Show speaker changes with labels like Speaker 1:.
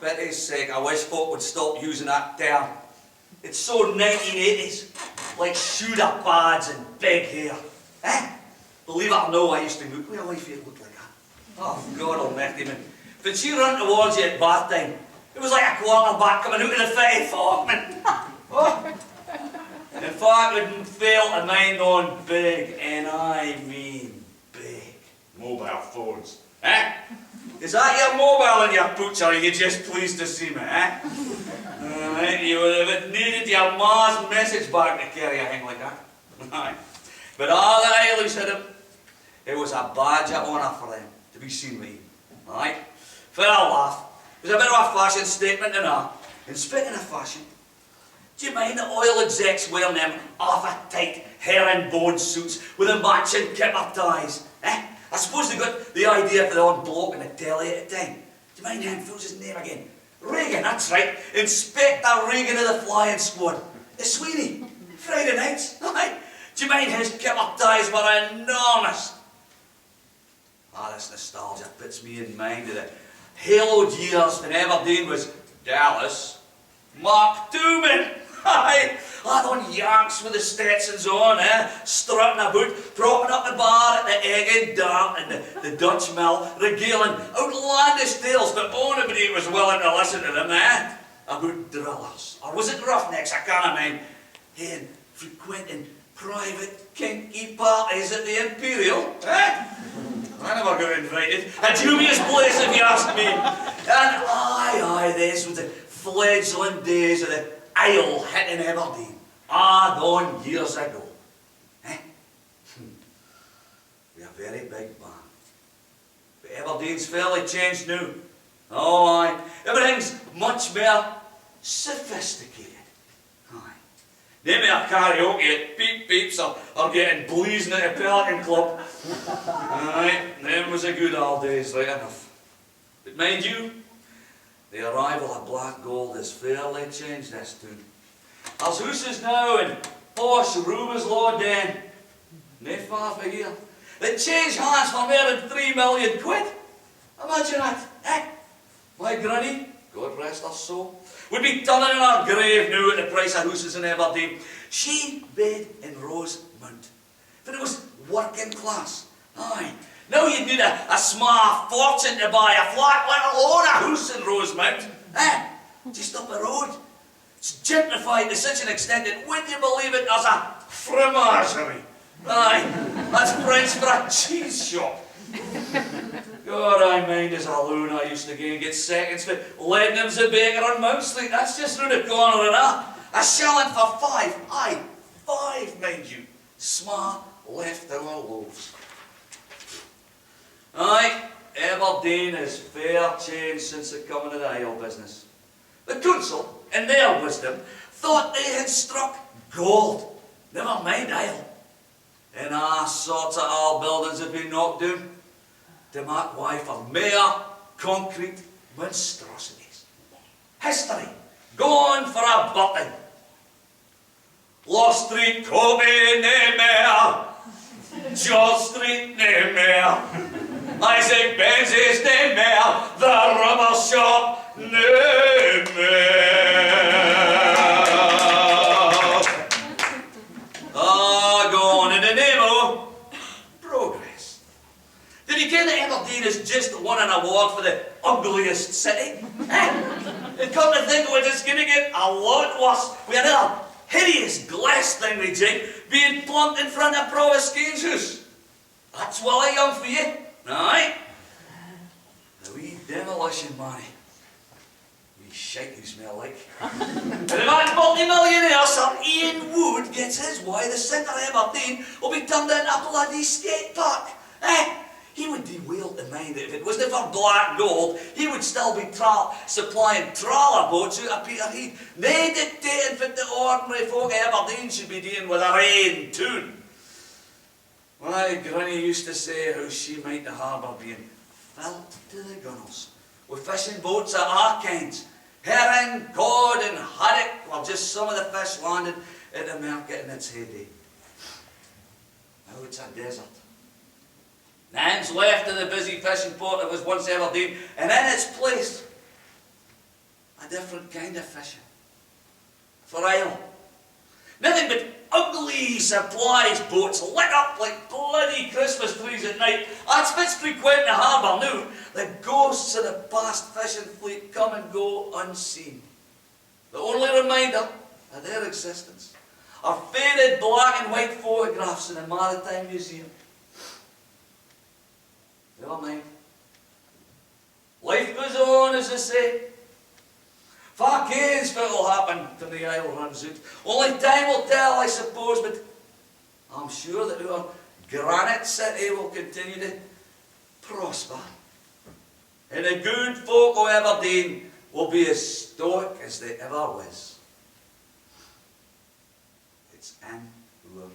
Speaker 1: pity's sake, I wish folk would stop using that term. It's so 1980s, like shoulder pads and big hair. Eh? Believe it or no, I used to look, well, life here looked like that. Oh, God almighty, man. When she run towards you at bath time, it was like a quarterback coming out of the fitty fog, man. Oh. In fact, wouldn't fail to mind on big, and I mean big, mobile phones. Eh? Is that your mobile in your pooch, or are you just pleased to see me, eh? You would have needed your ma's message back to carry a thing like that. But all the Irish had him. It was a badge of honour for them to be seen with him. Aye? For a laugh. It was a bit of a fashion statement and all. And speaking of fashion, do you mind the oil execs wearing them half-tight herringbone suits with the matching kipper ties? Eh? I suppose they got the idea for the odd bloke in the telly at the time. Do you mind him? Who's his name again? Reagan, that's right. Inspector Reagan of the Flying Squad. The Sweeney. Friday nights. Aye. Do you mind his kipper ties were enormous? Ah, this nostalgia puts me in mind of the haloed years when Aberdeen was Dallas. Mark Tooman. Aye, on Yanks with the Stetsons on, strutting about, propping up the bar at the Egg and Dart and the Dutch Mill, regaling outlandish tales, but nobody was willing to listen to them, about drillers. Or was it roughnecks? I can't mind. And frequenting private kinky parties at the Imperial, I never got invited. A dubious place if you ask me. And aye, this was the fledgling days of the Isle hit in Aberdeen, on years ago. We're a very big man. But Aberdeen's fairly changed now. Oh aye, everything's much more sophisticated. Aye. Them are karaoke at Peep Peeps are getting blazing at a Pelican Club. Aye, them was a good old days, right enough. But mind you, the arrival of black gold has fairly changed this tune. There's houses now in posh Rubeslaw Den, nae far from here, that change hands for more than 3 million quid. Imagine that, eh? My granny, God rest her soul, would be turning in her grave now at the price of houses in Aberdeen. She bed in Rosemount, but it was working class, aye. Now you'd need a small fortune to buy a flat, let alone a house in Rosemount. Just up the road. It's gentrified to such an extent that, would you believe it, there's a fromagerie. Aye, that's French for a cheese shop. God, I mind as a loon I used to go and get seconds for Leadnam's the baker on Mount Street. That's just round the corner and a shilling for 5. Aye, 5, mind you. Small leftover loaves. Aye, Aberdeen has fair changed since the coming of the Isle business. The council, in their wisdom, thought they had struck gold, never mind Isle. And all sorts of old buildings have been knocked down to make way for mere concrete monstrosities. History, gone for a button. Law Street, Kobe, nae more. George Street, nae more. Isaac Benz's nae more. The rubber shop, nae more. Gone in the name of progress. Did you ken that Aberdeen has just won an award for the ugliest city? And come to think of it, it's going to get a lot worse with another hideous glass thing we jig being plumped in front of Provost Keen's house. That's well young for you, aye? The wee demolition money. Wee shite you smell like. And if that multi-millionaire Sir Ian Wood gets his way, the centre of Aberdeen will be turned into a bloody skate park. He would do well to mind that if it wasn't for black gold, he would still be supplying trawler boats out of Peterhead. Nae dictating what the ordinary folk of Aberdeen should be doing with a rain tune. My granny used to say how she might the harbour being filled to the gunnels with fishing boats of all kinds. Herring, cod and haddock were just some of the fish landed at the market in its heyday. Now it's a desert. Nan's left in the busy fishing port that was once Aberdeen, and in its place, a different kind of fishing. For real. Nothing but ugly supplies boats lit up like bloody Christmas trees at night. That's what's frequent the harbour now. The ghosts of the past fishing fleet come and go unseen. The only reminder of their existence are faded black and white photographs in the Maritime Museum. Never mind. Life goes on, as they say. Fuck knows what will happen when the isle runs out. Only time will tell, I suppose, but I'm sure that our granite city will continue to prosper. And the good folk of Aberdeen will be as stoic as they ever was. It's in our